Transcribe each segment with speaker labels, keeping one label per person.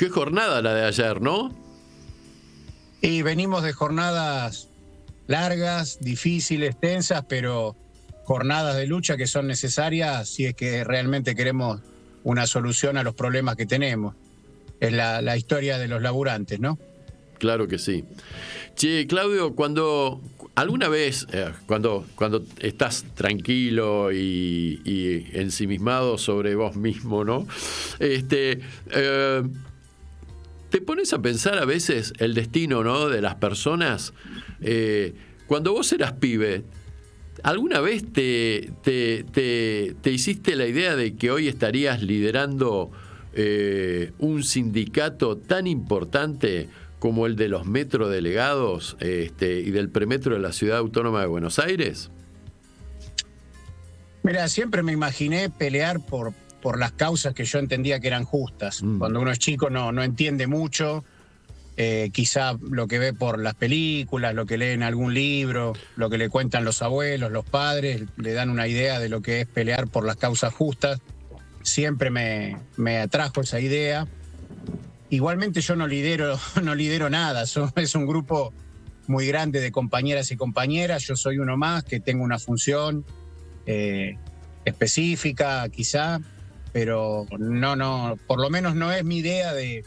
Speaker 1: Qué jornada la de ayer, ¿no?
Speaker 2: Y venimos de jornadas largas, difíciles, tensas, pero jornadas de lucha que son necesarias si es que realmente queremos una solución a los problemas que tenemos. Es la historia de los laburantes, ¿no?
Speaker 1: Claro que sí. Che, Claudio, alguna vez, cuando estás tranquilo y ensimismado sobre vos mismo, ¿no? Te pones a pensar a veces el destino, ¿no?, de las personas. Cuando vos eras pibe, ¿alguna vez te hiciste la idea de que hoy estarías liderando un sindicato tan importante como el de los metrodelegados y del premetro de la Ciudad Autónoma de Buenos Aires?
Speaker 2: Mira, siempre me imaginé pelear por las causas que yo entendía que eran justas. Cuando uno es chico no entiende mucho, quizá lo que ve por las películas, lo que lee en algún libro, lo que le cuentan los abuelos, los padres, le dan una idea de lo que es pelear por las causas justas. Siempre me atrajo esa idea. Igualmente yo no lidero nada, es un grupo muy grande de compañeras y compañeras, yo soy uno más que tengo una función específica quizá, pero no, por lo menos no es mi idea de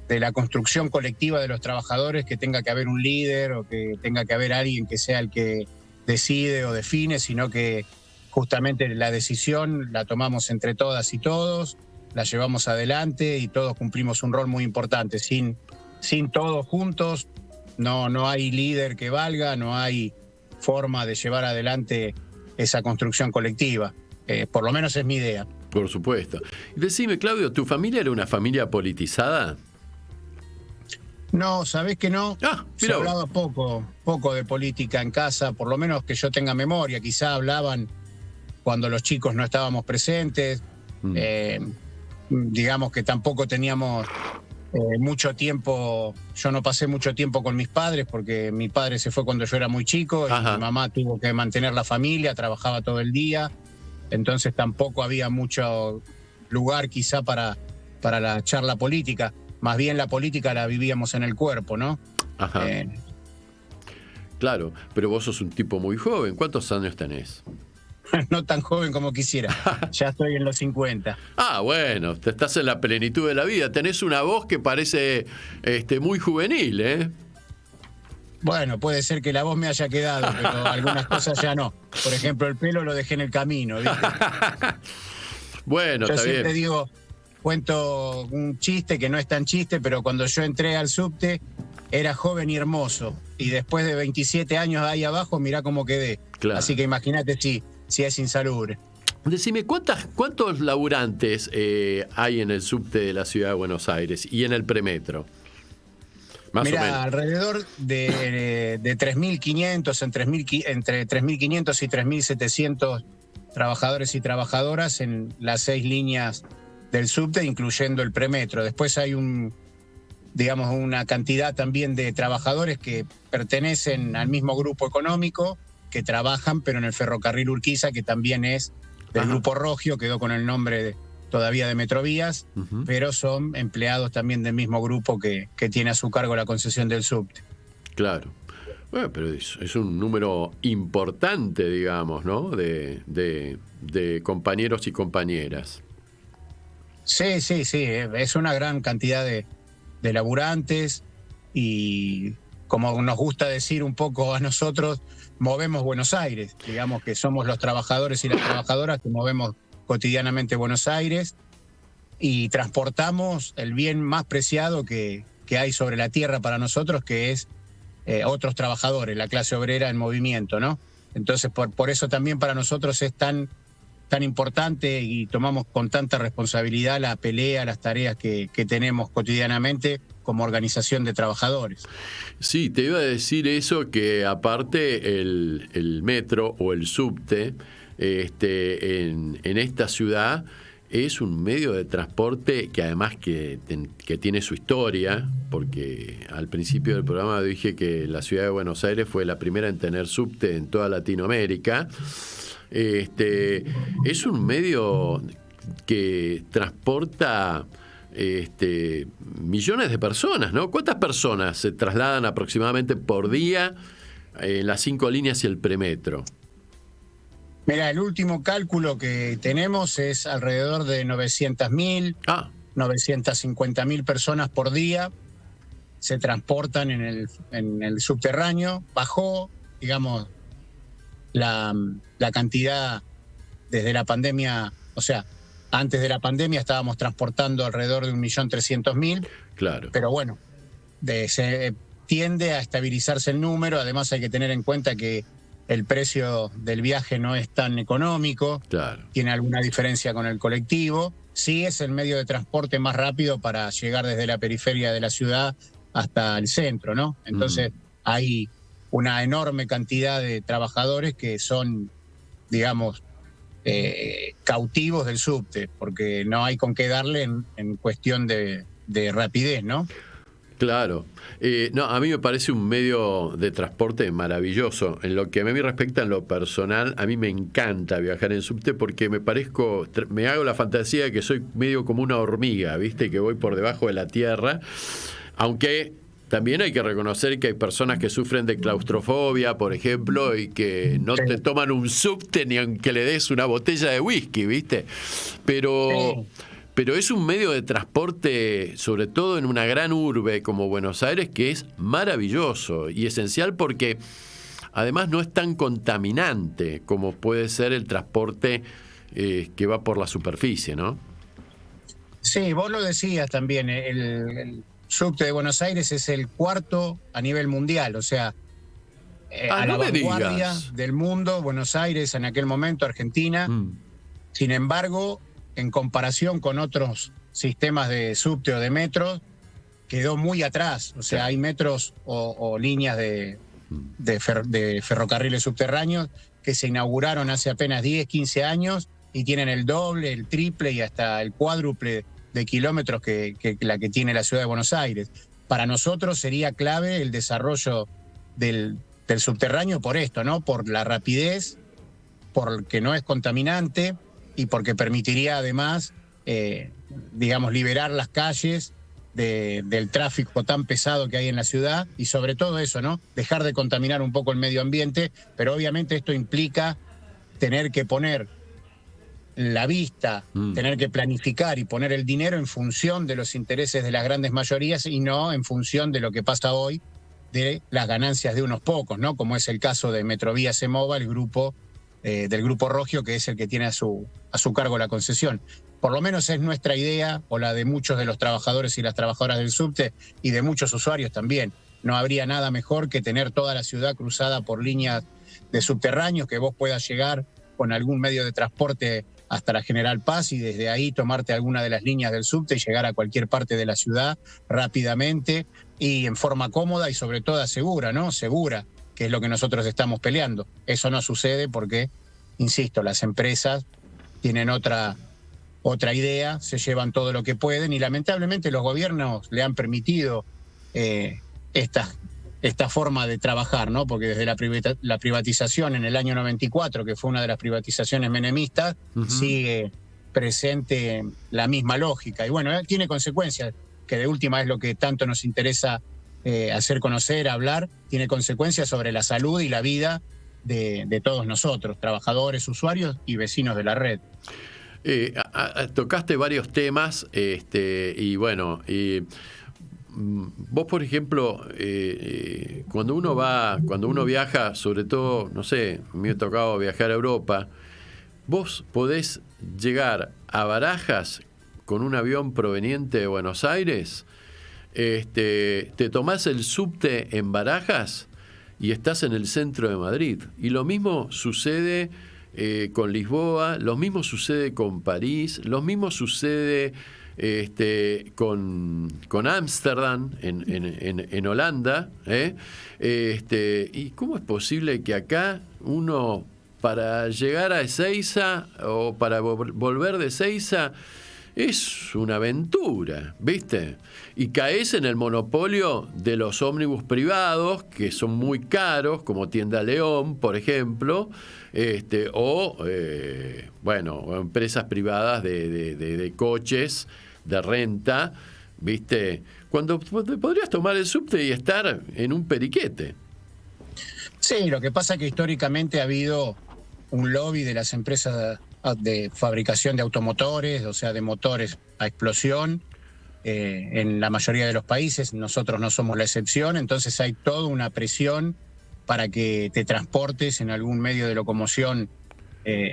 Speaker 2: la construcción colectiva de los trabajadores que tenga que haber un líder o que tenga que haber alguien que sea el que decide o define, sino que justamente la decisión la tomamos entre todas y todos, la llevamos adelante y todos cumplimos un rol muy importante. Sin todos juntos no hay líder que valga, no hay forma de llevar adelante esa construcción colectiva. Por lo menos es mi idea.
Speaker 1: Por supuesto. Y decime, Claudio, ¿tu familia era una familia politizada?
Speaker 2: No, ¿sabés que no? Se
Speaker 1: Mirá
Speaker 2: hablaba poco de política en casa, por lo menos que yo tenga memoria. Quizá hablaban cuando los chicos no estábamos presentes. Digamos que tampoco teníamos mucho tiempo. Yo no pasé mucho tiempo con mis padres porque mi padre se fue cuando yo era muy chico.
Speaker 1: Ajá.
Speaker 2: Y mi mamá tuvo que mantener la familia, trabajaba todo el día. Entonces tampoco había mucho lugar quizá para la charla política. Más bien la política la vivíamos en el cuerpo, ¿no?
Speaker 1: Ajá. Claro, pero vos sos un tipo muy joven. ¿Cuántos años tenés?
Speaker 2: No tan joven como quisiera. Ya estoy en los 50.
Speaker 1: Bueno, te estás en la plenitud de la vida. Tenés una voz que parece muy juvenil, ¿eh?
Speaker 2: Bueno, puede ser que la voz me haya quedado, pero algunas cosas ya no. Por ejemplo, el pelo lo dejé en el camino, ¿viste?
Speaker 1: Bueno,
Speaker 2: yo
Speaker 1: está
Speaker 2: siempre
Speaker 1: bien.
Speaker 2: digo, cuento un chiste que no es tan chiste, pero cuando yo entré al subte era joven y hermoso. Y después de 27 años ahí abajo, mirá cómo quedé.
Speaker 1: Claro.
Speaker 2: Así que imagínate si es insalubre.
Speaker 1: Decime, ¿cuántos laburantes hay en el subte de la Ciudad de Buenos Aires y en el premetro? Más o menos.
Speaker 2: Alrededor de 3.500, entre 3.500 y 3.700 trabajadores y trabajadoras en las 6 líneas del subte, incluyendo el premetro. Después hay una cantidad también de trabajadores que pertenecen al mismo grupo económico, que trabajan, pero en el ferrocarril Urquiza, que también es del Grupo Rogio, quedó con el nombre todavía de Metrovías, pero son empleados también del mismo grupo que tiene a su cargo la concesión del subte.
Speaker 1: Claro. Bueno, pero es un número importante, digamos, ¿no? De compañeros y compañeras.
Speaker 2: Sí. Es una gran cantidad de laburantes y, como nos gusta decir un poco a nosotros, movemos Buenos Aires. Digamos que somos los trabajadores y las trabajadoras que movemos cotidianamente Buenos Aires y transportamos el bien más preciado que hay sobre la tierra para nosotros, que es otros trabajadores, la clase obrera en movimiento, ¿no? Entonces, por eso también para nosotros es tan importante y tomamos con tanta responsabilidad la pelea, las tareas que tenemos cotidianamente como organización de trabajadores.
Speaker 1: Sí, te iba a decir eso, que aparte el metro o el subte en esta ciudad es un medio de transporte que además que tiene su historia, porque al principio del programa dije que la ciudad de Buenos Aires fue la primera en tener subte en toda Latinoamérica. Es un medio que transporta millones de personas, ¿no? ¿Cuántas personas se trasladan aproximadamente por día en las 5 líneas y el premetro?
Speaker 2: Mira, el último cálculo que tenemos es alrededor de 900.000, 950.000 personas por día se transportan en el subterráneo. Bajó, digamos, la cantidad desde la pandemia, o sea, antes de la pandemia estábamos transportando alrededor de 1.300.000.
Speaker 1: Claro.
Speaker 2: Pero bueno, se tiende a estabilizarse el número. Además hay que tener en cuenta que el precio del viaje no es tan económico.
Speaker 1: Claro.
Speaker 2: Tiene alguna diferencia con el colectivo. Sí es el medio de transporte más rápido para llegar desde la periferia de la ciudad hasta el centro, ¿no? Entonces hay una enorme cantidad de trabajadores que son, digamos, cautivos del subte, porque no hay con qué darle en cuestión de rapidez, ¿no?
Speaker 1: Claro. No, a mí me parece un medio de transporte maravilloso. En lo que a mí respecta, en lo personal, a mí me encanta viajar en subte porque me hago la fantasía de que soy medio como una hormiga, ¿viste? Que voy por debajo de la tierra, aunque también hay que reconocer que hay personas que sufren de claustrofobia, por ejemplo, y que no te toman un subte ni aunque le des una botella de whisky, ¿viste? Pero es un medio de transporte, sobre todo en una gran urbe como Buenos Aires, que es maravilloso y esencial porque además no es tan contaminante como puede ser el transporte que va por la superficie, ¿no?
Speaker 2: Sí, vos lo decías también, el subte de Buenos Aires es el 4º a nivel mundial, o sea, a la vanguardia del mundo, Buenos Aires en aquel momento, Argentina. Sin embargo, en comparación con otros sistemas de subte o de metro, quedó muy atrás. O sea, hay metros o líneas de ferrocarriles subterráneos que se inauguraron hace apenas 10, 15 años y tienen el doble, el triple y hasta el cuádruple de kilómetros que la que tiene la ciudad de Buenos Aires. Para nosotros sería clave el desarrollo del subterráneo por esto, ¿no? Por la rapidez, porque no es contaminante y porque permitiría además, digamos, liberar las calles del tráfico tan pesado que hay en la ciudad y sobre todo eso, ¿no? Dejar de contaminar un poco el medio ambiente, pero obviamente esto implica tener que poner la vista, tener que planificar y poner el dinero en función de los intereses de las grandes mayorías y no en función de lo que pasa hoy, de las ganancias de unos pocos, ¿no? Como es el caso de Metrovías Emova, el grupo del Grupo Rogio, que es el que tiene a su cargo la concesión. Por lo menos es nuestra idea, o la de muchos de los trabajadores y las trabajadoras del subte, y de muchos usuarios también. No habría nada mejor que tener toda la ciudad cruzada por líneas de subterráneos, que vos puedas llegar con algún medio de transporte hasta la General Paz y desde ahí tomarte alguna de las líneas del subte y llegar a cualquier parte de la ciudad rápidamente y en forma cómoda y sobre todo segura, ¿no? Segura, que es lo que nosotros estamos peleando. Eso no sucede porque, insisto, las empresas tienen otra idea, se llevan todo lo que pueden y lamentablemente los gobiernos le han permitido esta forma de trabajar, ¿no? Porque desde la privatización en el año 94, que fue una de las privatizaciones menemistas, sigue presente la misma lógica. Y bueno, tiene consecuencias, que de última es lo que tanto nos interesa hacer conocer, hablar, tiene consecuencias sobre la salud y la vida de todos nosotros, trabajadores, usuarios y vecinos de la red.
Speaker 1: Tocaste varios temas, y bueno, vos, por ejemplo, cuando uno viaja, sobre todo, no sé, a mí me ha tocado viajar a Europa, vos podés llegar a Barajas con un avión proveniente de Buenos Aires, te tomás el subte en Barajas y estás en el centro de Madrid. Y lo mismo sucede con Lisboa, lo mismo sucede con París, lo mismo sucede con Ámsterdam en Holanda, y cómo es posible que acá uno, para llegar a Ezeiza o para volver de Ezeiza, es una aventura, ¿viste? Y caes en el monopolio de los ómnibus privados, que son muy caros, como Tienda León, por ejemplo, o empresas privadas de coches de renta, ¿viste? Cuando podrías tomar el subte y estar en un periquete.
Speaker 2: Sí, lo que pasa es que históricamente ha habido un lobby de las empresas de fabricación de automotores, o sea, de motores a explosión, en la mayoría de los países. Nosotros no somos la excepción, entonces hay toda una presión para que te transportes en algún medio de locomoción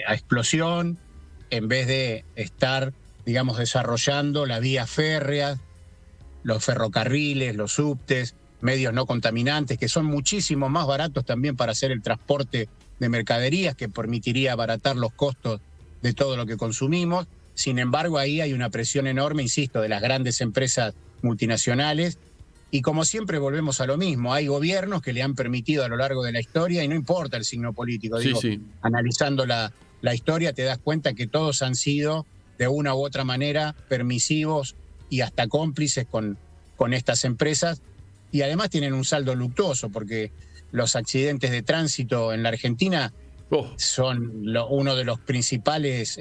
Speaker 2: a explosión, en vez de estar, digamos, desarrollando la vía férrea, los ferrocarriles, los subtes, medios no contaminantes, que son muchísimo más baratos también para hacer el transporte de mercaderías, que permitiría abaratar los costos de todo lo que consumimos. Sin embargo, ahí hay una presión enorme, insisto, de las grandes empresas multinacionales. Y como siempre volvemos a lo mismo, hay gobiernos que le han permitido a lo largo de la historia, y no importa el signo político,
Speaker 1: Sí,
Speaker 2: digo,
Speaker 1: sí.
Speaker 2: analizando la historia te das cuenta que todos han sido de una u otra manera permisivos y hasta cómplices con estas empresas, y además tienen un saldo luctuoso, porque los accidentes de tránsito en la Argentina son uno de los principales,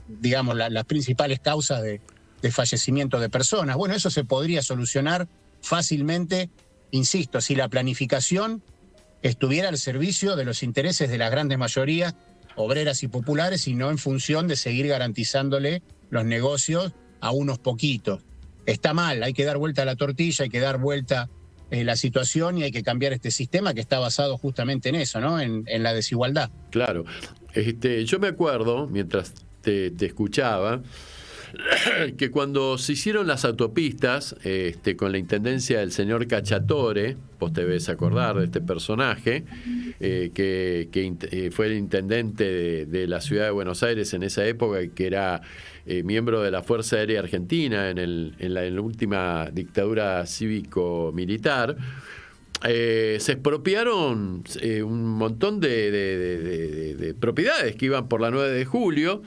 Speaker 2: digamos, las principales causas de fallecimiento de personas. Bueno, eso se podría solucionar fácilmente, insisto, si la planificación estuviera al servicio de los intereses de las grandes mayorías obreras y populares, y no en función de seguir garantizándole los negocios a unos poquitos. Está mal, hay que dar vuelta a la tortilla, hay que dar vuelta la situación, y hay que cambiar este sistema que está basado justamente en eso, ¿no? En la desigualdad.
Speaker 1: Claro. Yo me acuerdo, mientras te escuchaba, que cuando se hicieron las autopistas, con la intendencia del señor Cacciatore, vos te debes acordar de este personaje, que fue el intendente de la ciudad de Buenos Aires en esa época, y que era miembro de la Fuerza Aérea Argentina en la última dictadura cívico-militar. Se expropiaron un montón de propiedades que iban por la 9 de julio,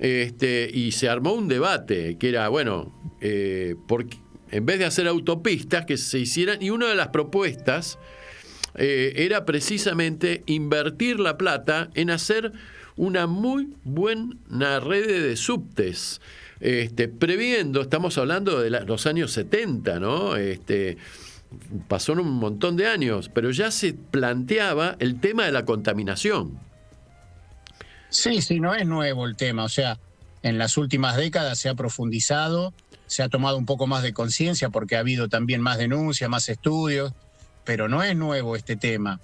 Speaker 1: y se armó un debate que era, bueno, porque en vez de hacer autopistas, que se hicieran, y una de las propuestas era precisamente invertir la plata en hacer una muy buena red de subtes, previendo, estamos hablando de los años 70, ¿no? Pasaron un montón de años, pero ya se planteaba el tema de la contaminación.
Speaker 2: Sí, sí, no es nuevo el tema. O sea, en las últimas décadas se ha profundizado, se ha tomado un poco más de conciencia, porque ha habido también más denuncias, más estudios, pero no es nuevo este tema.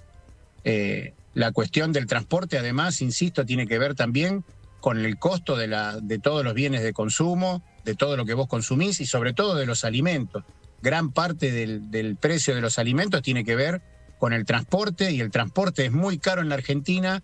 Speaker 2: La cuestión del transporte, además, insisto, tiene que ver también con el costo de todos los bienes de consumo, de todo lo que vos consumís, y sobre todo de los alimentos. Gran parte del precio de los alimentos tiene que ver con el transporte, y el transporte es muy caro en la Argentina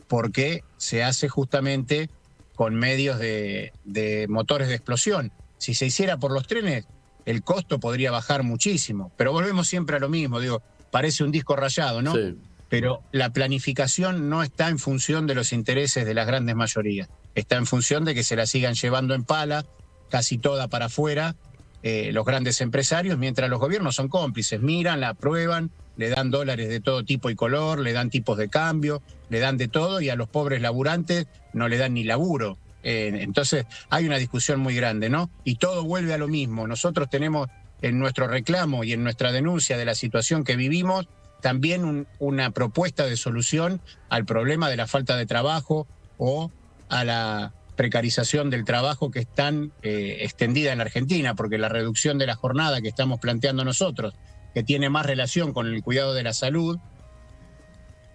Speaker 2: porque se hace justamente con medios de motores de explosión. Si se hiciera por los trenes, el costo podría bajar muchísimo. Pero volvemos siempre a lo mismo, digo, parece un disco rayado, ¿no?
Speaker 1: Sí.
Speaker 2: Pero la planificación no está en función de los intereses de las grandes mayorías. Está en función de que se la sigan llevando en pala, casi toda para afuera, los grandes empresarios, mientras los gobiernos son cómplices, miran, la aprueban, le dan dólares de todo tipo y color, le dan tipos de cambio, le dan de todo, y a los pobres laburantes no le dan ni laburo. Entonces hay una discusión muy grande, ¿no? Y todo vuelve a lo mismo. Nosotros tenemos en nuestro reclamo y en nuestra denuncia de la situación que vivimos también una propuesta de solución al problema de la falta de trabajo, o a la precarización del trabajo que es tan extendida en la Argentina, porque la reducción de la jornada que estamos planteando nosotros, que tiene más relación con el cuidado de la salud,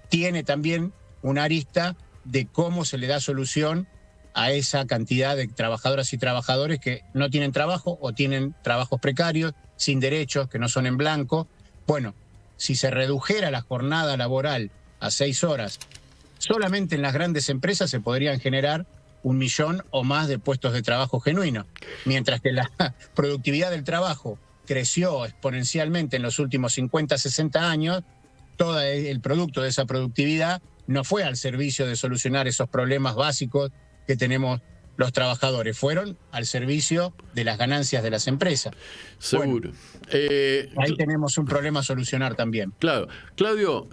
Speaker 2: tiene también una arista de cómo se le da solución a esa cantidad de trabajadoras y trabajadores que no tienen trabajo, o tienen trabajos precarios, sin derechos, que no son en blanco. Bueno, si se redujera la jornada laboral a 6 horas, solamente en las grandes empresas se podrían generar 1 millón o más de puestos de trabajo genuinos, mientras que la productividad del trabajo creció exponencialmente en los últimos 50, 60 años. Todo el producto de esa productividad no fue al servicio de solucionar esos problemas básicos que tenemos los trabajadores, fueron al servicio de las ganancias de las empresas.
Speaker 1: Seguro.
Speaker 2: Bueno, ahí tenemos un problema a solucionar también.
Speaker 1: Claro. Claudio,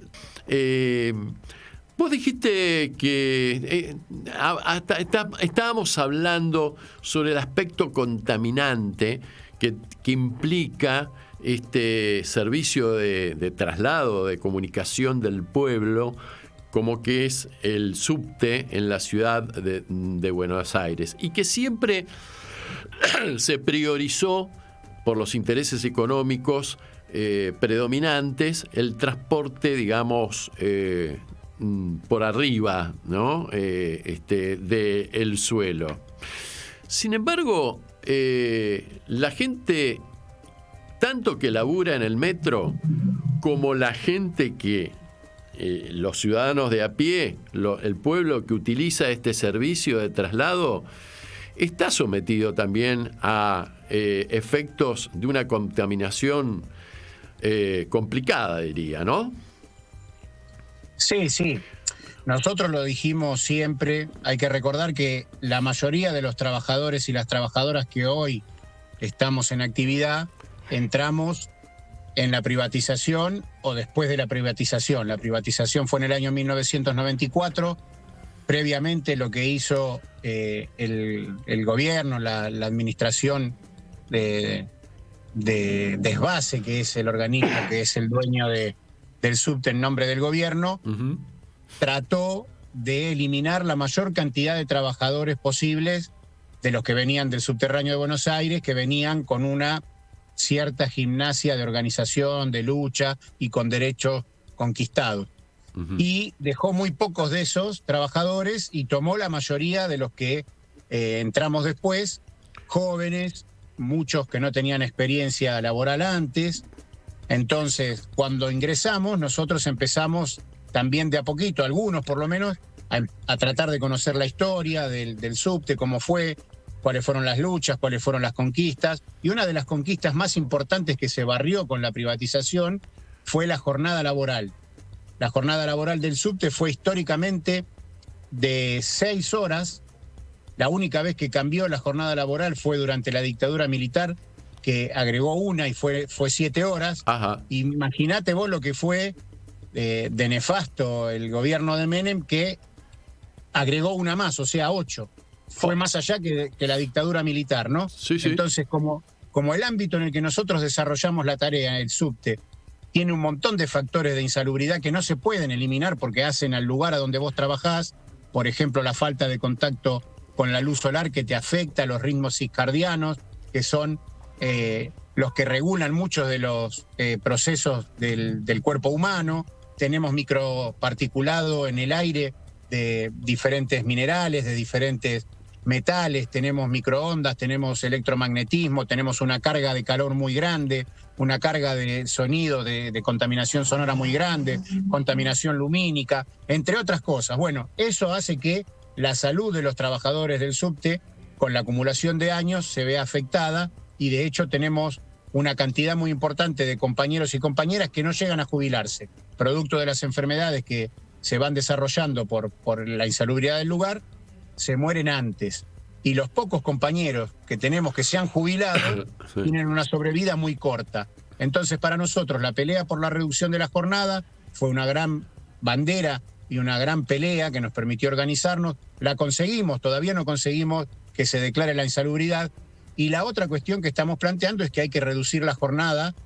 Speaker 1: Vos dijiste que estábamos hablando sobre el aspecto contaminante que implica este servicio de traslado, de comunicación del pueblo, como que es el subte en la ciudad de Buenos Aires, y que siempre se priorizó por los intereses económicos predominantes el transporte, digamos, por arriba, ¿no? Del suelo. Sin embargo, la gente, tanto que labura en el metro, como la gente que, los ciudadanos de a pie, el pueblo que utiliza este servicio de traslado, está sometido también a efectos de una contaminación complicada, diría, ¿no?
Speaker 2: Sí, sí. Nosotros lo dijimos siempre. Hay que recordar que la mayoría de los trabajadores y las trabajadoras que hoy estamos en actividad, entramos en la privatización o después de la privatización. La privatización fue en el año 1994. Previamente lo que hizo el gobierno, la administración de Desvase, que es el organismo que es el dueño del subte en nombre del gobierno, trató de eliminar la mayor cantidad de trabajadores posibles de los que venían del subterráneo de Buenos Aires, que venían con una cierta gimnasia de organización, de lucha y con derechos conquistados. Y dejó muy pocos de esos trabajadores y tomó la mayoría de los que entramos después, jóvenes, muchos que no tenían experiencia laboral antes. Entonces, cuando ingresamos, nosotros empezamos también de a poquito, algunos por lo menos, a tratar de conocer la historia del subte, cómo fue, cuáles fueron las luchas, cuáles fueron las conquistas. Y una de las conquistas más importantes que se barrió con la privatización fue la jornada laboral. La jornada laboral del subte fue históricamente de 6 horas. La única vez que cambió la jornada laboral fue durante la dictadura militar, que agregó una y fue 7 horas.
Speaker 1: Ajá.
Speaker 2: Imagínate vos lo que fue de nefasto el gobierno de Menem, que agregó una más, o sea, 8. Fue más allá que la dictadura militar, ¿no?
Speaker 1: Sí, sí.
Speaker 2: Entonces, como el ámbito en el que nosotros desarrollamos la tarea, el subte, tiene un montón de factores de insalubridad que no se pueden eliminar porque hacen al lugar a donde vos trabajás, por ejemplo, la falta de contacto con la luz solar que te afecta, los ritmos circadianos, que son los que regulan muchos de los procesos del cuerpo humano. Tenemos microparticulado en el aire de diferentes minerales, de diferentes metales, tenemos microondas, tenemos electromagnetismo, tenemos una carga de calor muy grande, una carga de sonido, de contaminación sonora muy grande, contaminación lumínica, entre otras cosas. Bueno, eso hace que la salud de los trabajadores del subte, con la acumulación de años, se vea afectada, y de hecho tenemos una cantidad muy importante de compañeros y compañeras que no llegan a jubilarse, producto de las enfermedades que se van desarrollando por la insalubridad del lugar, se mueren antes. Y los pocos compañeros que tenemos que se han jubilado
Speaker 1: Sí.
Speaker 2: tienen una sobrevida muy corta. Entonces, para nosotros, la pelea por la reducción de la jornada fue una gran bandera y una gran pelea que nos permitió organizarnos. La conseguimos, todavía no conseguimos que se declare la insalubridad. Y la otra cuestión que estamos planteando es que hay que reducir la jornada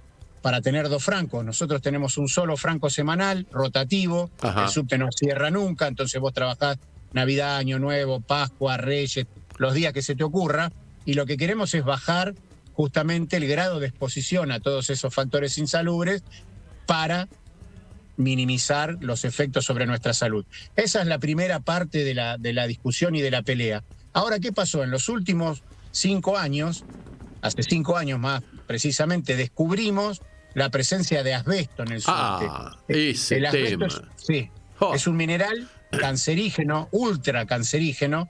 Speaker 2: para tener 2 francos. Nosotros tenemos un solo franco semanal, rotativo.
Speaker 1: Ajá.
Speaker 2: El subte no cierra nunca, entonces vos trabajás Navidad, Año Nuevo, Pascua, Reyes, los días que se te ocurra. Y lo que queremos es bajar justamente el grado de exposición a todos esos factores insalubres para minimizar los efectos sobre nuestra salud. Esa es la primera parte de la discusión y de la pelea. Ahora, ¿qué pasó? En los últimos 5 años, hace 5 años más precisamente, descubrimos la presencia de asbesto en el subte.
Speaker 1: Ese
Speaker 2: el asbesto
Speaker 1: tema.
Speaker 2: es un mineral cancerígeno, ultra cancerígeno,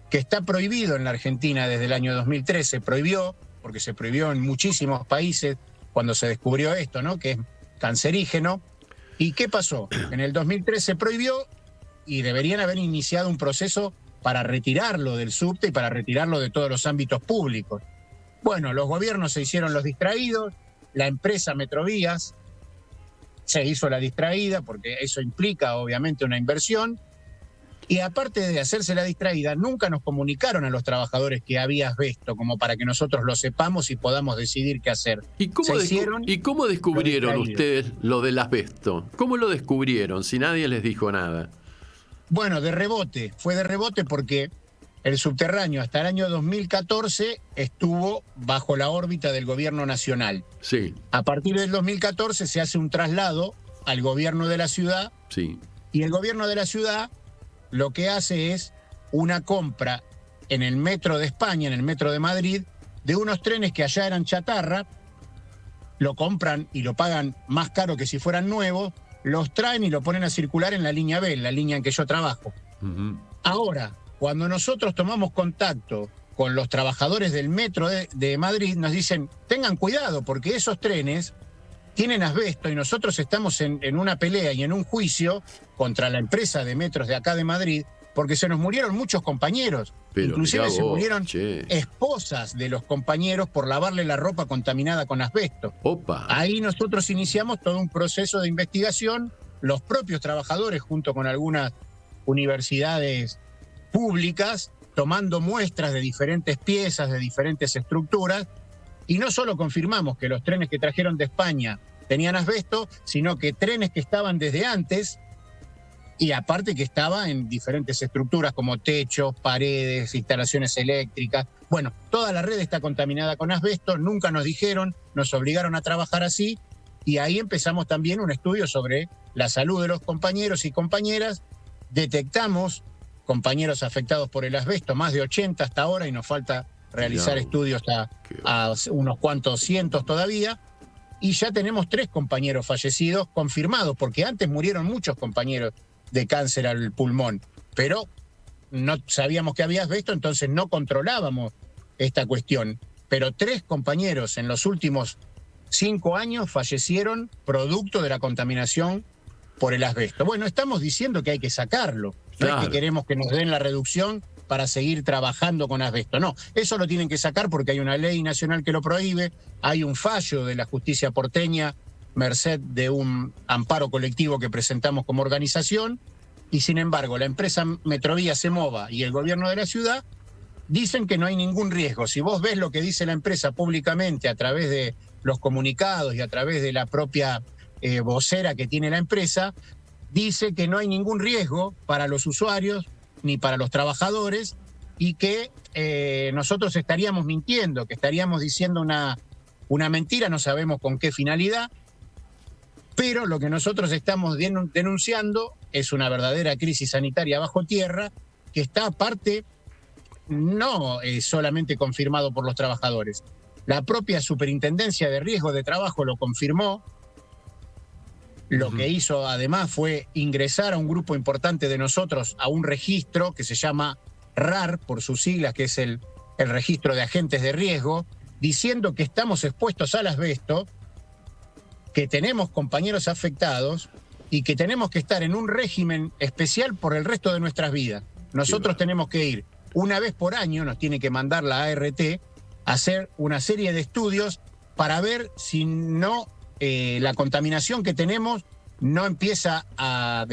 Speaker 2: que está prohibido en la Argentina desde el año 2013. Prohibió, porque se prohibió en muchísimos países cuando se descubrió esto, ¿no? Que es cancerígeno. ¿Y qué pasó? En el 2013 prohibió y deberían haber iniciado un proceso para retirarlo del subte y para retirarlo de todos los ámbitos públicos. Bueno, los gobiernos se hicieron los distraídos, la empresa Metrovías se hizo la distraída, porque eso implica obviamente una inversión. Y aparte de hacerse la distraída, nunca nos comunicaron a los trabajadores que había asbesto, como para que nosotros lo sepamos y podamos decidir qué hacer.
Speaker 1: ¿Y cómo descubrieron ustedes lo del asbesto? ¿Cómo lo descubrieron si nadie les dijo nada?
Speaker 2: Bueno, de rebote. Fue de rebote porque el subterráneo hasta el año 2014 estuvo bajo la órbita del gobierno nacional.
Speaker 1: Sí.
Speaker 2: A partir del 2014 se hace un traslado al gobierno de la ciudad.
Speaker 1: Sí.
Speaker 2: Y el gobierno de la ciudad lo que hace es una compra en el metro de España, en el metro de Madrid, de unos trenes que allá eran chatarra, lo compran y lo pagan más caro que si fueran nuevos, los traen y lo ponen a circular en la línea B, en la línea en que yo trabajo. Uh-huh. Ahora, cuando nosotros tomamos contacto con los trabajadores del metro de Madrid, nos dicen, tengan cuidado porque esos trenes tienen asbesto y nosotros estamos en una pelea y en un juicio contra la empresa de metros de acá de Madrid porque se nos murieron muchos compañeros. Pero inclusive se murieron esposas de los compañeros por lavarle la ropa contaminada con asbesto.
Speaker 1: Opa.
Speaker 2: Ahí nosotros iniciamos todo un proceso de investigación, los propios trabajadores junto con algunas universidades públicas, tomando muestras de diferentes piezas, de diferentes estructuras, y no solo confirmamos que los trenes que trajeron de España tenían asbesto, sino que trenes que estaban desde antes, y aparte que estaba en diferentes estructuras como techos, paredes, instalaciones eléctricas. Bueno, toda la red está contaminada con asbesto, nunca nos dijeron, nos obligaron a trabajar así, y ahí empezamos también un estudio sobre la salud de los compañeros y compañeras. Detectamos compañeros afectados por el asbesto, más de 80 hasta ahora, y nos falta realizar estudios a unos cuantos cientos todavía, y ya tenemos 3 compañeros fallecidos confirmados, porque antes murieron muchos compañeros de cáncer al pulmón, pero no sabíamos que había asbesto, entonces no controlábamos esta cuestión. Pero 3 compañeros en los últimos 5 años fallecieron producto de la contaminación por el asbesto. Bueno, estamos diciendo que hay que sacarlo, no es que queremos que nos den la reducción para seguir trabajando con asbesto. No, eso lo tienen que sacar porque hay una ley nacional que lo prohíbe, hay un fallo de la justicia porteña, merced de un amparo colectivo que presentamos como organización, y sin embargo la empresa Metrovía Semova y el gobierno de la ciudad dicen que no hay ningún riesgo. Si vos ves lo que dice la empresa públicamente a través de los comunicados y a través de la propia vocera que tiene la empresa, dice que no hay ningún riesgo para los usuarios ni para los trabajadores, y que nosotros estaríamos mintiendo, que estaríamos diciendo una mentira, no sabemos con qué finalidad, pero lo que nosotros estamos denunciando es una verdadera crisis sanitaria bajo tierra, que está aparte no solamente confirmado por los trabajadores. La propia Superintendencia de Riesgo de Trabajo lo confirmó. Lo que hizo además fue ingresar a un grupo importante de nosotros a un registro que se llama RAR, por sus siglas, que es el registro de agentes de riesgo, diciendo que estamos expuestos al asbesto, que tenemos compañeros afectados y que tenemos que estar en un régimen especial por el resto de nuestras vidas. Nosotros tenemos que ir una vez por año, nos tiene que mandar la ART, a hacer una serie de estudios para ver si no la contaminación que tenemos no empieza a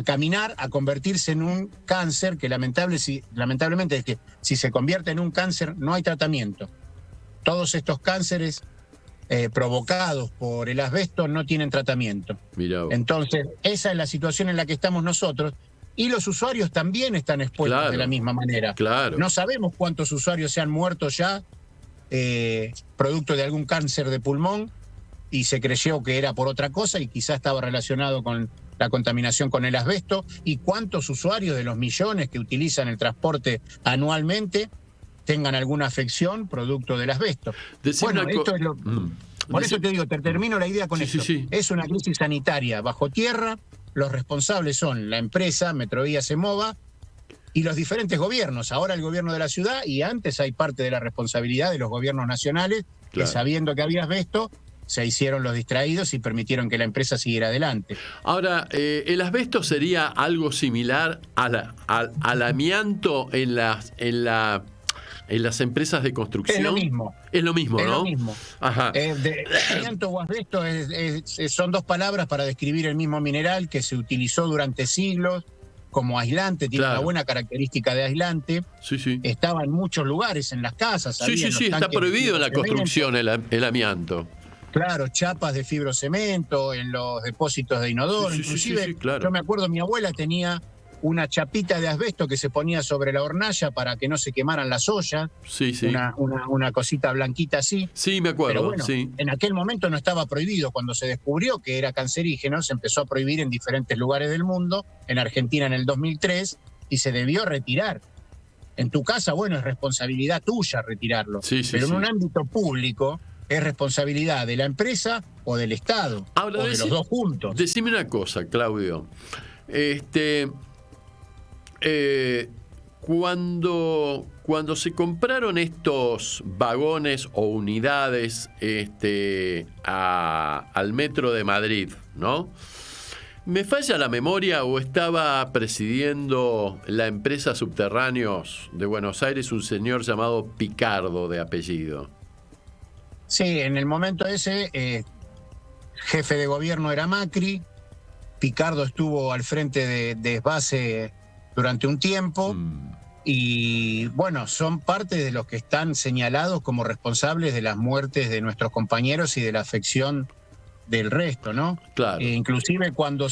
Speaker 2: caminar, a convertirse en un cáncer, que lamentablemente es que si se convierte en un cáncer no hay tratamiento. Todos estos cánceres provocados por el asbesto no tienen tratamiento. Entonces, esa es la situación en la que estamos nosotros, y los usuarios también están expuestos de la misma manera. No sabemos cuántos usuarios se han muerto ya producto de algún cáncer de pulmón, y se creyó que era por otra cosa y quizás estaba relacionado con la contaminación con el asbesto, y cuántos usuarios de los millones que utilizan el transporte anualmente tengan alguna afección producto del asbesto. Bueno, esto es lo... Por eso te digo, te termino la idea con esto. Es una crisis sanitaria bajo tierra, los responsables son la empresa Metrovía Semova y los diferentes gobiernos. Ahora el gobierno de la ciudad, y antes hay parte de la responsabilidad de los gobiernos nacionales, que sabiendo que había asbesto, se hicieron los distraídos y permitieron que la empresa siguiera adelante.
Speaker 1: Ahora, ¿el asbesto sería algo similar al amianto en la en las empresas de construcción.
Speaker 2: Es lo mismo.
Speaker 1: Es lo mismo,
Speaker 2: Es
Speaker 1: ¿no?
Speaker 2: lo mismo.
Speaker 1: Ajá.
Speaker 2: Amianto o asbesto son dos palabras para describir el mismo mineral que se utilizó durante siglos como aislante, tiene una buena característica de aislante.
Speaker 1: Sí.
Speaker 2: Estaba en muchos lugares, en las casas.
Speaker 1: Sí, está prohibido en la construcción el amianto.
Speaker 2: Claro, chapas de fibrocemento, en los depósitos de inodoro. Inclusive,
Speaker 1: claro.
Speaker 2: Yo me acuerdo, mi abuela tenía una chapita de asbesto que se ponía sobre la hornalla para que no se quemaran las ollas.
Speaker 1: Sí.
Speaker 2: Una cosita blanquita así.
Speaker 1: Sí, me acuerdo.
Speaker 2: Pero bueno,
Speaker 1: sí.
Speaker 2: En aquel momento no estaba prohibido. Cuando se descubrió que era cancerígeno, se empezó a prohibir en diferentes lugares del mundo. En Argentina en el 2003, y se debió retirar. En tu casa, bueno, es responsabilidad tuya retirarlo. Pero en un ámbito público es responsabilidad de la empresa o del Estado.
Speaker 1: Ahora,
Speaker 2: o de los dos juntos.
Speaker 1: Decime una cosa, Claudio. Cuando se compraron estos vagones o unidades al Metro de Madrid, ¿no? ¿Me falla la memoria o estaba presidiendo la empresa Subterráneos de Buenos Aires un señor llamado Picardo de apellido?
Speaker 2: Sí, en el momento ese, jefe de gobierno era Macri, Picardo estuvo al frente de Esbase durante un tiempo, y bueno, son parte de los que están señalados como responsables de las muertes de nuestros compañeros y de la afección del resto, ¿no?
Speaker 1: Claro.
Speaker 2: Inclusive cuando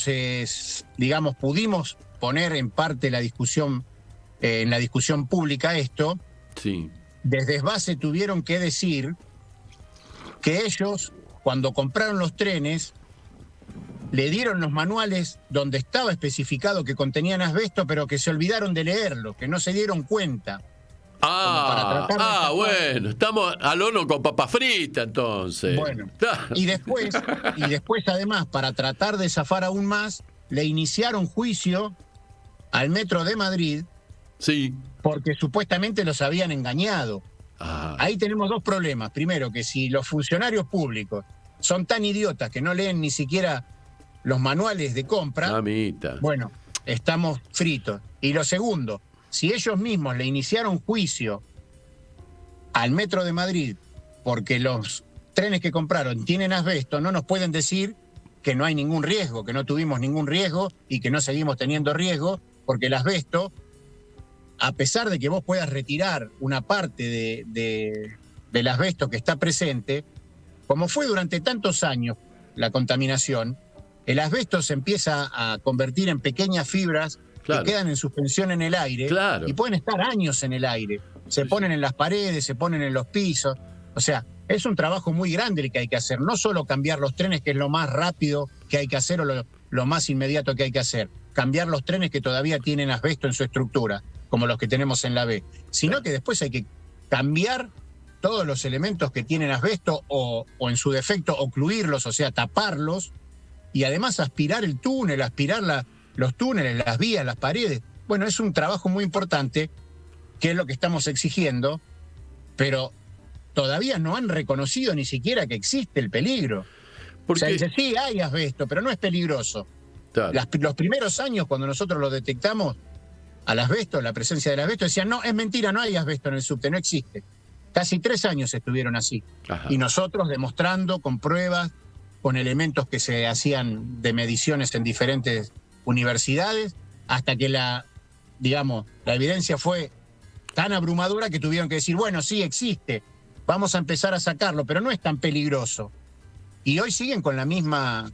Speaker 2: pudimos poner en parte la discusión, en la discusión pública esto,
Speaker 1: sí.
Speaker 2: Desde Esbase tuvieron que decir que ellos, cuando compraron los trenes, le dieron los manuales donde estaba especificado que contenían asbesto, pero que se olvidaron de leerlo, que no se dieron cuenta.
Speaker 1: Bueno, estamos al horno con papa frita entonces.
Speaker 2: Bueno, y después además, para tratar de zafar aún más, le iniciaron juicio al Metro de Madrid,
Speaker 1: sí,
Speaker 2: porque supuestamente los habían engañado. Ahí tenemos dos problemas. Primero, que si los funcionarios públicos son tan idiotas que no leen ni siquiera los manuales de compra, bueno, estamos fritos. Y lo segundo, si ellos mismos le iniciaron juicio al Metro de Madrid porque los trenes que compraron tienen asbesto, no nos pueden decir que no hay ningún riesgo, que no tuvimos ningún riesgo y que no seguimos teniendo riesgo, porque el asbesto, a pesar de que vos puedas retirar una parte del asbesto que está presente, como fue durante tantos años la contaminación, el asbesto se empieza a convertir en pequeñas fibras que quedan en suspensión en el aire y pueden estar años en el aire. Se ponen en las paredes, se ponen en los pisos. O sea, es un trabajo muy grande el que hay que hacer. No solo cambiar los trenes, que es lo más rápido que hay que hacer o lo más inmediato que hay que hacer. Cambiar los trenes que todavía tienen asbesto en su estructura, como los que tenemos en la B. Sino que después hay que cambiar todos los elementos que tienen asbesto o en su defecto ocluirlos, o sea, taparlos, y además aspirar el túnel, los túneles, las vías, las paredes. Bueno, es un trabajo muy importante, que es lo que estamos exigiendo, pero todavía no han reconocido ni siquiera que existe el peligro. O sea, dice, sí, hay asbesto, pero no es peligroso. Los primeros años, cuando nosotros lo detectamos, al asbesto, la presencia del asbesto, decían, no, es mentira, no hay asbesto en el subte, no existe. Casi 3 años estuvieron así. Y nosotros demostrando con pruebas, con elementos que se hacían de mediciones en diferentes universidades, hasta que la evidencia fue tan abrumadora que tuvieron que decir, bueno, sí existe, vamos a empezar a sacarlo, pero no es tan peligroso. Y hoy siguen con la misma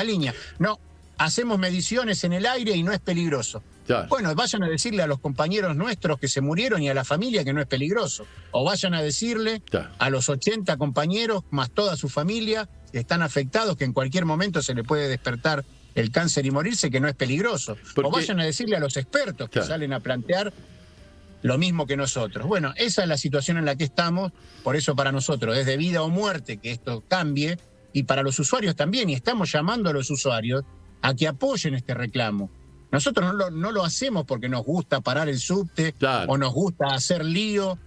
Speaker 2: línea. No, hacemos mediciones en el aire y no es peligroso. Bueno, vayan a decirle a los compañeros nuestros que se murieron y a la familia que no es peligroso. O vayan a decirle a los 80 compañeros, más toda su familia, que están afectados, que en cualquier momento se le puede despertar el cáncer y morirse, que no es peligroso. O vayan a decirle a los expertos que salen a plantear lo mismo que nosotros. Bueno, esa es la situación en la que estamos. Por eso para nosotros es de vida o muerte que esto cambie, y para los usuarios también. Y estamos llamando a los usuarios a que apoyen este reclamo. Nosotros no lo hacemos porque nos gusta parar el subte o nos gusta hacer lío.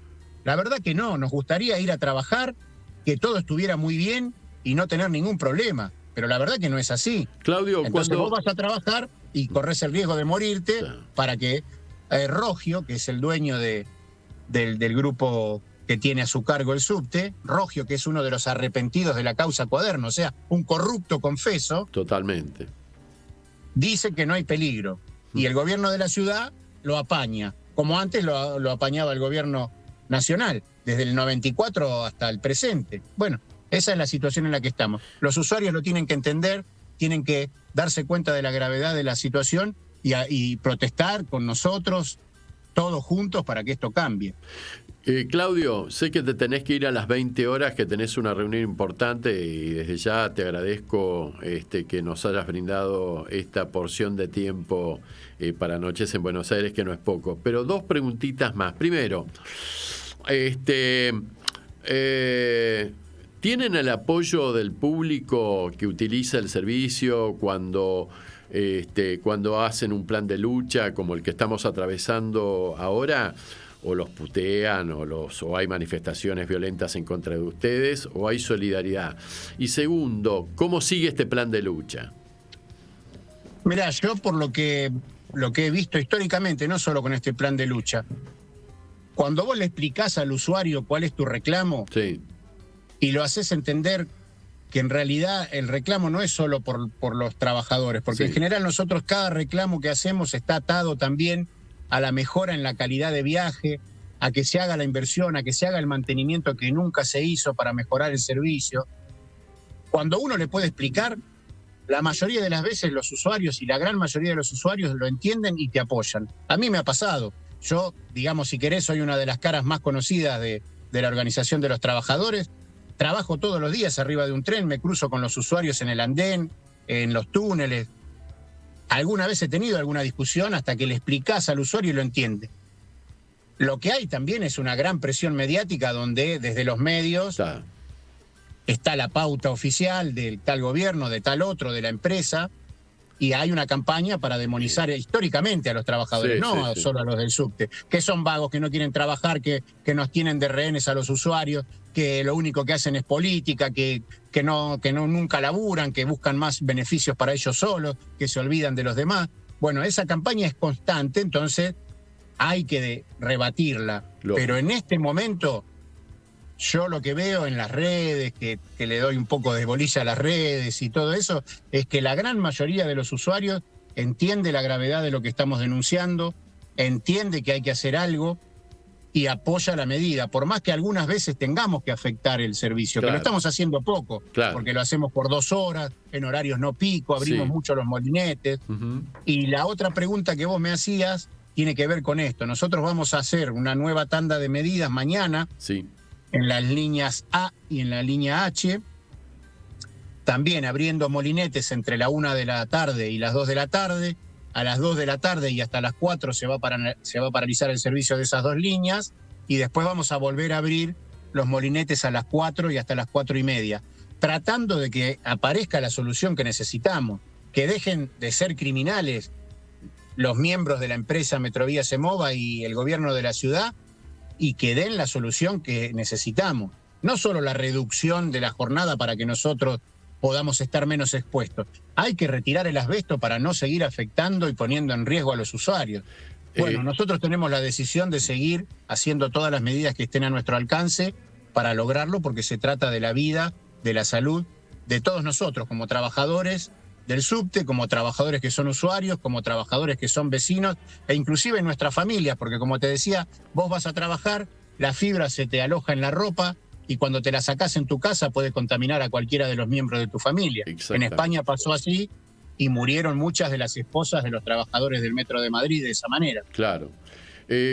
Speaker 2: La verdad que no, nos gustaría ir a trabajar, que todo estuviera muy bien y no tener ningún problema. Pero la verdad que no es así.
Speaker 1: Claudio,
Speaker 2: entonces vos vas a trabajar y corres el riesgo de morirte para que Rogio, que es el dueño de del grupo que tiene a su cargo el subte, Rogio, que es uno de los arrepentidos de la causa Cuaderno, o sea, un corrupto confeso.
Speaker 1: Totalmente.
Speaker 2: Dice que no hay peligro. Y el gobierno de la ciudad lo apaña, como antes lo apañaba el gobierno nacional, desde el 94 hasta el presente. Bueno, esa es la situación en la que estamos. Los usuarios lo tienen que entender, tienen que darse cuenta de la gravedad de la situación y protestar con nosotros, todos juntos, para que esto cambie.
Speaker 1: Claudio, sé que te tenés que ir a las 20 horas, que tenés una reunión importante, y desde ya te agradezco que nos hayas brindado esta porción de tiempo para Noches en Buenos Aires, que no es poco. Pero dos preguntitas más. Primero, ¿tienen el apoyo del público que utiliza el servicio cuando hacen un plan de lucha como el que estamos atravesando ahora? ¿O los putean o hay manifestaciones violentas en contra de ustedes, o hay solidaridad? Y segundo, ¿cómo sigue este plan de lucha?
Speaker 2: Mirá, yo por lo que he visto históricamente, no solo con este plan de lucha, cuando vos le explicás al usuario cuál es tu reclamo,
Speaker 1: sí,
Speaker 2: y lo haces entender que en realidad el reclamo no es solo por los trabajadores, porque
Speaker 1: sí,
Speaker 2: en general nosotros cada reclamo que hacemos está atado también a la mejora en la calidad de viaje, a que se haga la inversión, a que se haga el mantenimiento que nunca se hizo para mejorar el servicio. Cuando uno le puede explicar, la mayoría de las veces los usuarios y la gran mayoría de los usuarios lo entienden y te apoyan. A mí me ha pasado. Yo, digamos, si querés, soy una de las caras más conocidas de la Organización de los Trabajadores. Trabajo todos los días arriba de un tren, me cruzo con los usuarios en el andén, en los túneles. Alguna vez he tenido alguna discusión hasta que le explicás al usuario y lo entiende. Lo que hay también es una gran presión mediática donde desde los medios está la pauta oficial del tal gobierno, de tal otro, de la empresa, y hay una campaña para demonizar históricamente a los trabajadores, no solo a los del subte, que son vagos, que no quieren trabajar, que nos tienen de rehenes a los usuarios, que lo único que hacen es política, que nunca laburan, que buscan más beneficios para ellos solos, que se olvidan de los demás. Bueno, esa campaña es constante, entonces hay que rebatirla. Pero en este momento, yo lo que veo en las redes, que le doy un poco de bolilla a las redes y todo eso, es que la gran mayoría de los usuarios entiende la gravedad de lo que estamos denunciando, entiende que hay que hacer algo y apoya la medida, por más que algunas veces tengamos que afectar el servicio, que lo estamos haciendo poco, porque lo hacemos por 2 horas, en horarios no pico, abrimos mucho los molinetes. Y la otra pregunta que vos me hacías tiene que ver con esto. Nosotros vamos a hacer una nueva tanda de medidas mañana, en las líneas A y en la línea H, también abriendo molinetes entre la 1 de la tarde y las 2 de la tarde. A las 2 de la tarde y hasta las 4 se va a paralizar el servicio de esas 2 líneas, y después vamos a volver a abrir los molinetes a las 4 y hasta las 4:30, tratando de que aparezca la solución que necesitamos, que dejen de ser criminales los miembros de la empresa Metrovías Emova y el gobierno de la ciudad, y que den la solución que necesitamos. No solo la reducción de la jornada para que nosotros podamos estar menos expuestos. Hay que retirar el asbesto para no seguir afectando y poniendo en riesgo a los usuarios. Bueno, nosotros tenemos la decisión de seguir haciendo todas las medidas que estén a nuestro alcance para lograrlo, porque se trata de la vida, de la salud de todos nosotros, como trabajadores del subte, como trabajadores que son usuarios, como trabajadores que son vecinos, e inclusive en nuestras familias, porque como te decía, vos vas a trabajar, la fibra se te aloja en la ropa, y cuando te la sacás en tu casa puede contaminar a cualquiera de los miembros de tu familia. En España pasó así y murieron muchas de las esposas de los trabajadores del Metro de Madrid de esa manera.
Speaker 1: Claro.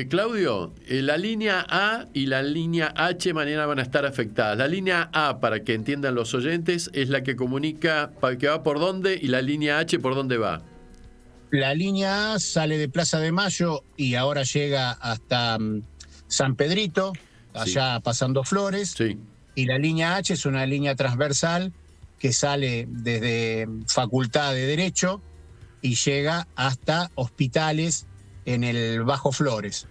Speaker 1: Claudio, la línea A y la línea H mañana van a estar afectadas. La línea A, para que entiendan los oyentes, es la que comunica que va por dónde, y la línea H por dónde va.
Speaker 2: La línea A sale de Plaza de Mayo y ahora llega hasta San Pedrito, allá pasando Flores, y la línea H es una línea transversal que sale desde Facultad de Derecho y llega hasta Hospitales en el Bajo Flores.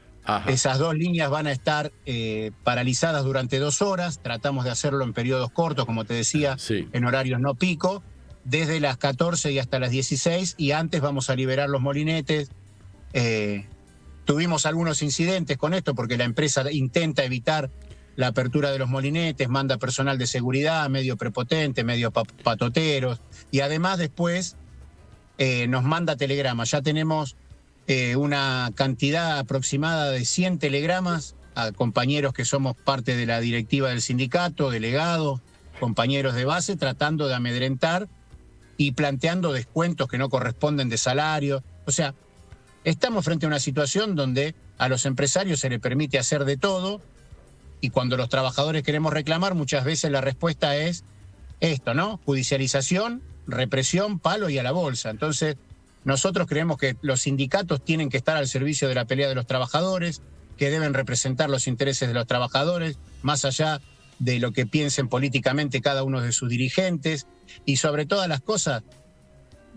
Speaker 2: Esas 2 líneas van a estar paralizadas durante 2 horas, tratamos de hacerlo en periodos cortos, como te decía, en horarios no pico, desde las 14 y hasta las 16, y antes vamos a liberar los molinetes Tuvimos algunos incidentes con esto porque la empresa intenta evitar la apertura de los molinetes, manda personal de seguridad, medio prepotente, medio patoteros, y además después nos manda telegramas. Ya tenemos una cantidad aproximada de 100 telegramas a compañeros que somos parte de la directiva del sindicato, delegados, compañeros de base, tratando de amedrentar y planteando descuentos que no corresponden de salario. O sea, estamos frente a una situación donde a los empresarios se les permite hacer de todo, y cuando los trabajadores queremos reclamar, muchas veces la respuesta es esto, ¿no? Judicialización, represión, palo y a la bolsa. Entonces, nosotros creemos que los sindicatos tienen que estar al servicio de la pelea de los trabajadores, que deben representar los intereses de los trabajadores, más allá de lo que piensen políticamente cada uno de sus dirigentes, y sobre todas las cosas,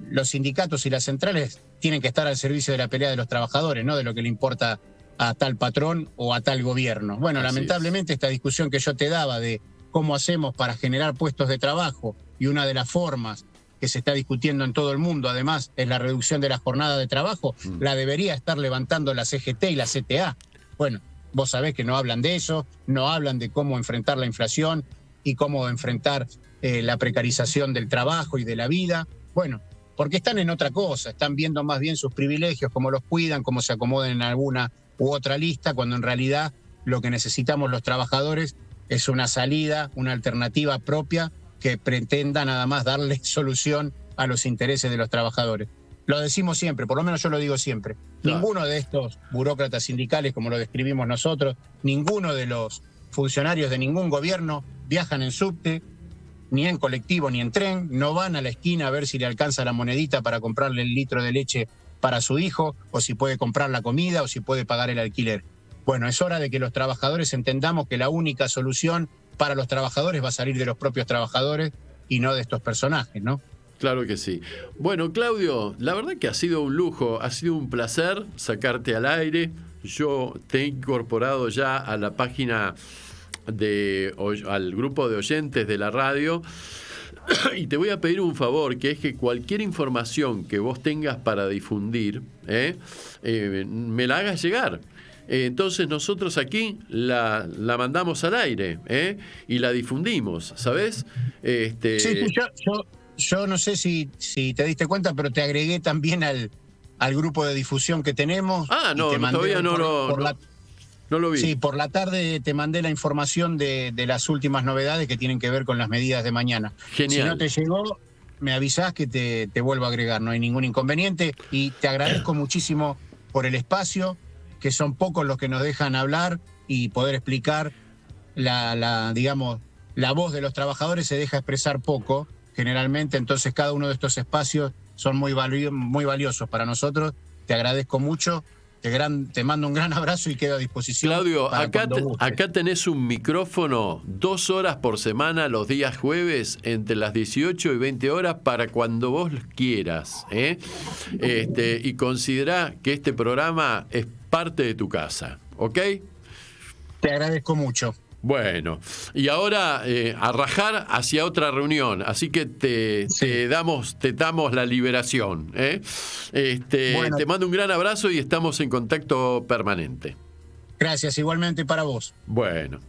Speaker 2: los sindicatos y las centrales tienen que estar al servicio de la pelea de los trabajadores, no de lo que le importa a tal patrón o a tal gobierno. Bueno, lamentablemente esta discusión que yo te daba de cómo hacemos para generar puestos de trabajo, y una de las formas que se está discutiendo en todo el mundo, además, es la reducción de la jornada de trabajo, la debería estar levantando la CGT y la CTA. Bueno, vos sabés que no hablan de eso, no hablan de cómo enfrentar la inflación y cómo enfrentar la precarización del trabajo y de la vida. Bueno, porque están en otra cosa, están viendo más bien sus privilegios, cómo los cuidan, cómo se acomodan en alguna u otra lista, cuando en realidad lo que necesitamos los trabajadores es una salida, una alternativa propia que pretenda nada más darle solución a los intereses de los trabajadores. Lo decimos siempre, por lo menos yo lo digo siempre. Claro. Ninguno de estos burócratas sindicales, como lo describimos nosotros, ninguno de los funcionarios de ningún gobierno viajan en subte, ni en colectivo, ni en tren, no van a la esquina a ver si le alcanza la monedita para comprarle el litro de leche para su hijo, o si puede comprar la comida, o si puede pagar el alquiler. Bueno, es hora de que los trabajadores entendamos que la única solución para los trabajadores va a salir de los propios trabajadores y no de estos personajes, ¿no?
Speaker 1: Claro que sí. Bueno, Claudio, la verdad que ha sido un lujo, ha sido un placer sacarte al aire. Yo te he incorporado ya a la página al grupo de oyentes de la radio. Y te voy a pedir un favor, que es que cualquier información que vos tengas para difundir, me la hagas llegar. Entonces nosotros aquí la mandamos al aire, y la difundimos, ¿sabes?
Speaker 2: Sí, yo no sé si te diste cuenta, pero te agregué también al grupo de difusión que tenemos.
Speaker 1: Ah, no, todavía no lo vi.
Speaker 2: Sí, por la tarde te mandé la información de las últimas novedades que tienen que ver con las medidas de mañana.
Speaker 1: Genial.
Speaker 2: Si no te llegó, me avisás que te vuelvo a agregar, no hay ningún inconveniente. Y te agradezco muchísimo por el espacio, que son pocos los que nos dejan hablar y poder explicar digamos, la voz de los trabajadores se deja expresar poco, generalmente, entonces cada uno de estos espacios son muy valiosos para nosotros. Te agradezco mucho. Te mando un gran abrazo y quedo a disposición.
Speaker 1: Claudio, acá tenés un micrófono 2 horas por semana, los días jueves, entre las 18 y 20 horas, para cuando vos quieras. Y considerá que este programa es parte de tu casa, ¿ok?
Speaker 2: Te agradezco mucho.
Speaker 1: Bueno, y ahora a rajar hacia otra reunión, así que te damos la liberación. Bueno, te mando un gran abrazo y estamos en contacto permanente.
Speaker 2: Gracias, igualmente para vos.
Speaker 1: Bueno.